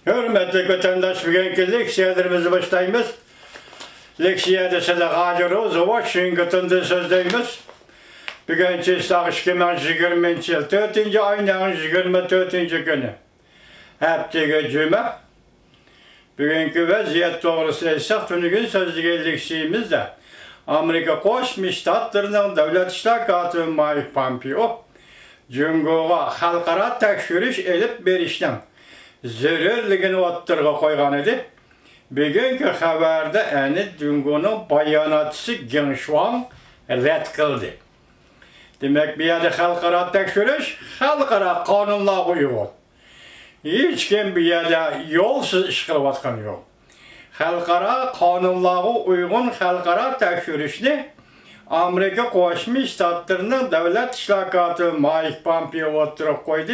Hürmetli vatandaş, bugünkü leksiyalarımızı başlayımız. Leksiyada size galiyoruz, Washington'da sözdeyimiz. Bugünkü İstanbul 2020 yıl 4. ayının 24. günü. Hepteki cuma. Bugünkü vaziyet doğrusu ise tünükün sözlüğü leksiyimizde Amerika Koşmuş Ştatlarının Devlet İştirakatı Mike Pompeo, Cumhur'a halkara tekşürüş elip berişten zürürlüğünü ottırga koygan idi. Bugünkü haberde eni Cumhur'un bayanatçısı Genşvan red kıldı. Demek bir yerde halkara tekşürüş, halkara kanunla uygun. Hiç kim bir yerde yolsuz iş kılvatkan yok. Halkara kanunlara uygun halkara tekşürüşünü Amerika Koşmuş Ştatlarının Devlet İştirakatı Mike Pompeo oturup koydu.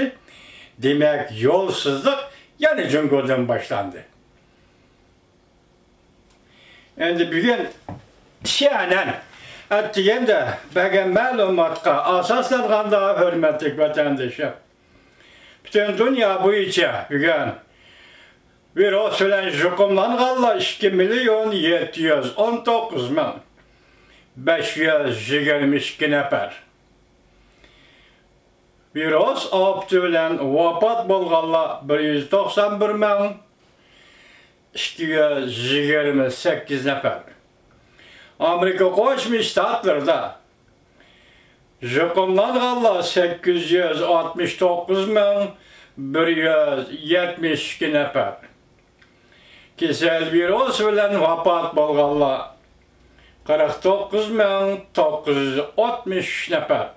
Demek yolsuzluk yani Cumhur'dan başlandı. Şimdi bugün CNN ettiğinde belki malumatka asaslanganda hürmetli vatandaşım. Bütün dünya boyunca bugün virüs bilen jukumlanğanlar 2.719.522 nefer. Virüs avaptı bilen vafat bolğanlar 191.228 nefer. Amerika Koşmuş Ştatlarında jukumlanğanlar 869.172 nefer. Kesel virüs bilen vafat bolğanlar 49.963 nefer.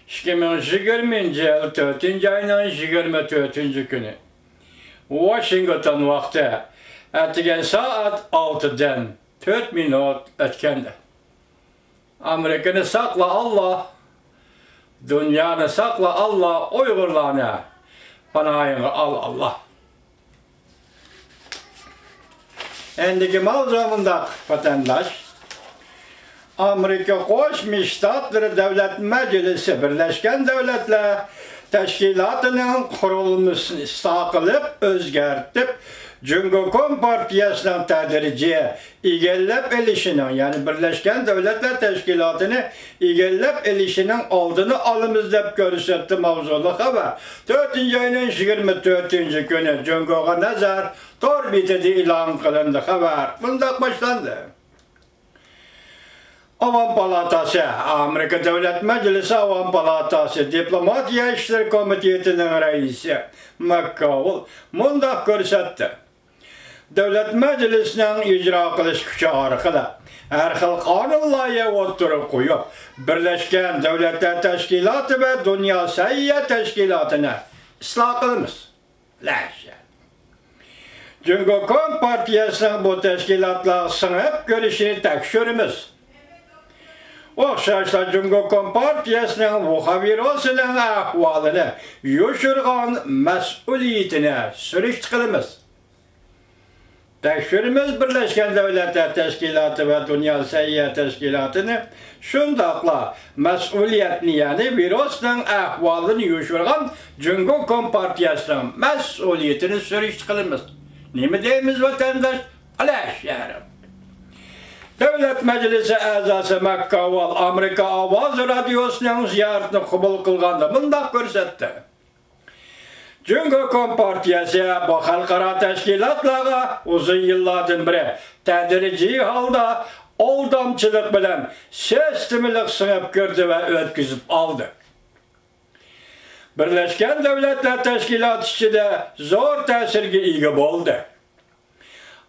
2020 yıl 4. ayının 24. günü. Washington vakti etigen saat 6'dan 4 minut etkendi. Amerika'nı sakla Allah, dünyanı sakla Allah, Uygurlarını panayını al Allah. Endiki mavzumunda vatandaş, Amerika Koşmuş Ştatları Devlet Meclisi Birleşken Devletler Teşkilatı'nın kurulmasını istakılıp, özgertip, Cumhurbaşkanı Partiyası'nın tedriciye igellep elişinin yani Birleşken Devletler Teşkilatı'nı igellep elişinin aldığını alımızda görüsetti mavzulu haber. 4. ayının 24. günü Cumhurbaşkanı nazar torbitedi ilan kılındı haber. Bunda başlandı. Avam Palatası, Amerika Devlet Meclisi Avam Palatası, Diplomatiya İşleri Komitesi'nin reisi McCaul mundaq görsetti. Devlet Meclisi'nin icra kılış gücü arqıda her xil kanunlarga oturup koyup, Birleşken Devletler Teşkilatı ve Dünya Səhiyyə Teşkilatı'nı ıslah kılımız. Cumhurbaşkanı Partiyası'nın bu teşkilatla sınıp görüşünü tekşürümüz. Oxşaşla Cumhurbaşkanı Partiyası'nın bu virüsünün ahvalını yoşurgan mesuliyetine sürüştürümüz. Tekşürümüz Birleşken Devletler Teşkilatı ve Dünya Səhiyyə Teşkilatı'nı şundaqla mesuliyetini yani virüsünün ahvalını yoşurgan Cumhurbaşkanı Partiyası'nın mesuliyetini sürüştürümüz. Ne mi deyimiz vatandaş? Alaş yarım. Devlet Meclisi azası McCaul Amerika Avaz Radyosu'nun ziyaretini kabul kılganda bundaq görsetti. Cumhurbaşkanı Partiyası bu halkara teşkilatlara uzun yıllardan beri tedrici halda aldamçılık bilen sistemlik sınıp gördü ve ötküzüp aldı. Birleşken Devletler Teşkilatı içinde zor tesirge ega oldu.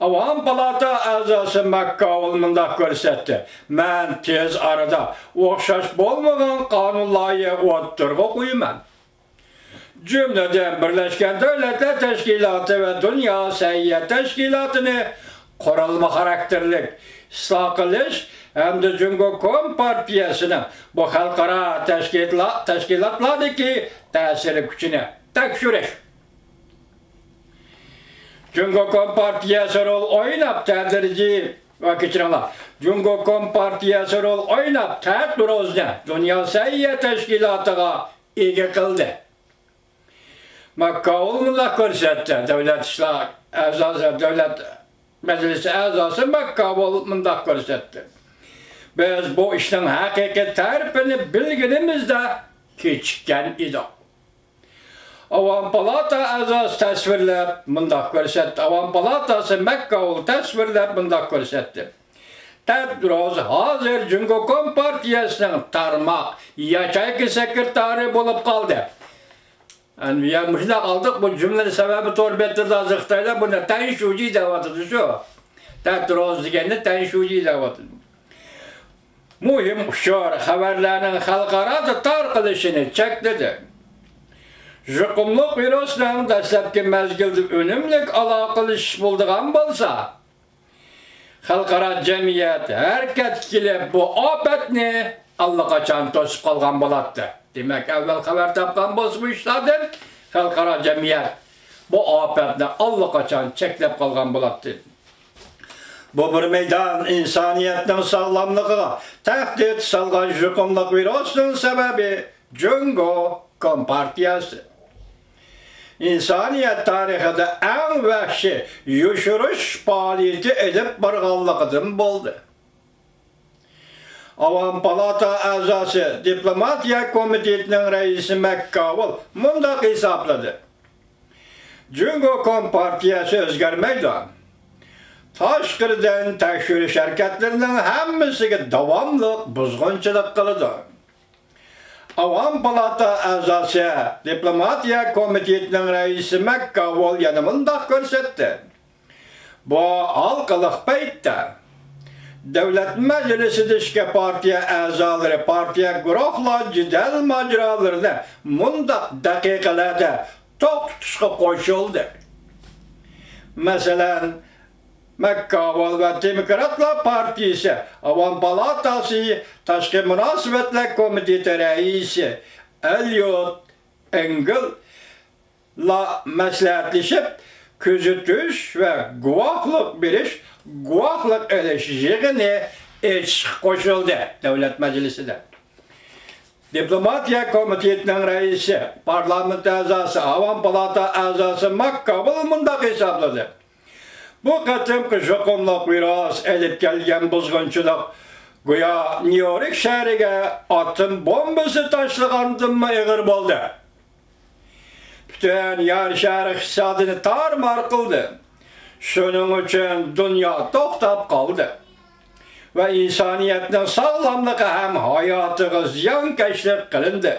Avam Palata azası McCaul mundaq görsetti. Men tez arada oxşaş bolmagan kanunlarga oturga koyman. Cümleden Birleşken Devletler Teşkilatı ve Dünya Səhiyyə Teşkilatı'nı kurulma karakterlik ıslah kılış hem de Cumhurbaşkanı Partiyası'nın bu halkara teşkilatlardaki tesiri gücünü tekşürüş. Cumhurbaşkanı Partiyası rol oynap tedirici vakitçiler. Cumhurbaşkanı Partiyası rol oynap tedbirozda Dünya Səhiyyə Teşkilatı'na ege kıldı. Makkavul mundaq ko'rsatdi. Davlat ishlar a'zosi, davlat majlisi a'zosi Makkavul mundaq ko'rsatdi. Biz bu ishning haqiqiy ta'rifini bilganimizda kechikkan edik. Avam palata a'zosi tasvirlab mundaq ko'rsatdi. Avam palatasi Makkavul tasvirlab mundaq ko'rsatdi. Tadroz hozir Jungo Kompartiyasining tarmoq yachayki sekretari bo'lib qoldi. Yani ya müşna aldık bu cümlenin sebebi torbettirdi azıktayla buna tenşuci davatıdır şu. Tadroz degeni tenşuci davatıdır. Muhim şu haberlerinin halkara tarqılışını çekti. Jukumluk virusların dastlabki mezgilde önümlük alakalı iş bulduğun bolsa, halkara cemiyet herket kilip bu afetni allaqachon to'sib qolgan bo'lardi. Demak, avval xabar topgan bo'lsa bu ishlardan xalqaro jamiyat bu ofatni allaqachon cheklab qolgan bo'lardi. Bu bir meydan insoniyatning sog'lomligiga tahdid solgan yuqumli virusning sababi Jungo Kompartiyasi. İnsaniyat tarixida eng vahshiy yushirish faoliyati edib borganligidan bo'ldi. Avam Palata a'zosi Diplomatiya komitetining raisi Makkavul mundaq hisobladı. Jungo Kompartiyasi o'zgarmaydi. Tashqaridan tekshirish harakatlarining hammasiga davomli buzg'unchilik qiladi. Avam Palata a'zosi Diplomatiya komitetining raisi Makkavul yana mundaq ko'rsatdi. Bu halqaliq paytda Devlet Meclisi'deki partiya a'zolari, partiya guruhlar jidal majralarını mundaq daqiqalarda to'xtatishga qo'shildi. Masalan, Makkavul ve Demokratlar Partiyasi Avam Palatasi Tashqi munosabatlar komiteti raisi Elliot Engel la maslahatlashib kuzatish ve guvohlik berish guvohlik elish yig'ini qo'shildi Davlat Majlisida. Diplomatiya komitetining raisi, parlament a'zosi, Avam Palata a'zosi Makkavul mundaq hisobladi. Bu qatimqi yuqumli virus elib kelgan buzg'unchilik go'yo Nyu-York shahriga atom bombasi tashlagandan ig'ir bo'ldi. Butun yer shahri iqtisodini tarmar qildi. Shuning uchun dunyo to'xtab qoldi. Ve insoniyatning sog'lomligi ham hayotiga ziyonkashlik qilindi.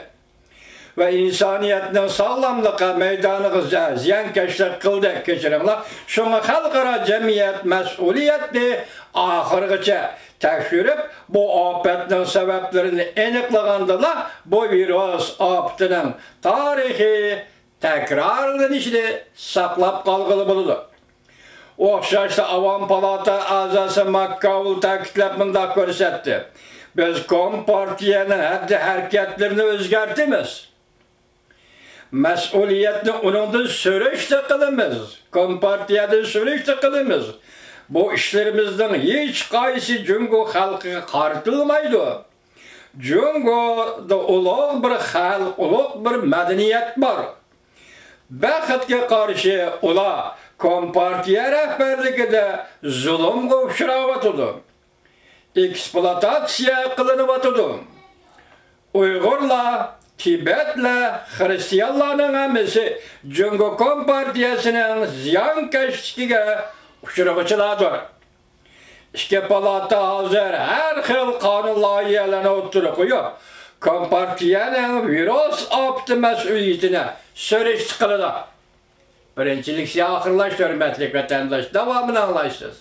Ve insoniyatning sog'lomligi maydoniga ziyonkashlik qildi. Kechiringlar, shunga xalqaro jamiyat mas'uliyatni oxirigacha tekshirib, bu ofatning sabablarini aniqlagandalar bu virus ofatining tarixiy takrorlanishini saqlab qolg'ili bo'ladi. O'xshashda Avam Palata a'zosi Makkavul ta'kidlab mundaq ko'rsatdi. Biz Kompartiyaning haddi harakatlarini o'zgartimiz. Mas'uliyatni uningdan so'rashda qilamiz. Kompartiyadan so'rashda qilamiz. Bu ishlarimizning hech qaysi Jungo xalqiga qaratilmaydi. Jungoda ulug' bir xalq, ulug' bir madaniyat bor. Baxtga qarshi ular Kompartiya rahbarligida zulmga uchrayotdi. Eksploatatsiya qilinayotdi. Uyg'urlar, Tibetlar, xristianlarning hammasi Jungo Kompartiyasining ziyonkashligiga uchrag'uchilardir. Ikki palata hozir har xil qonun loyihalarini o'tirib qo'yib, Kompartiyaning virus ofati mas'uliyatini so'rash qiladi. Birinchilik oxirlash hurmatli vatandosh, davomini anglaysiz.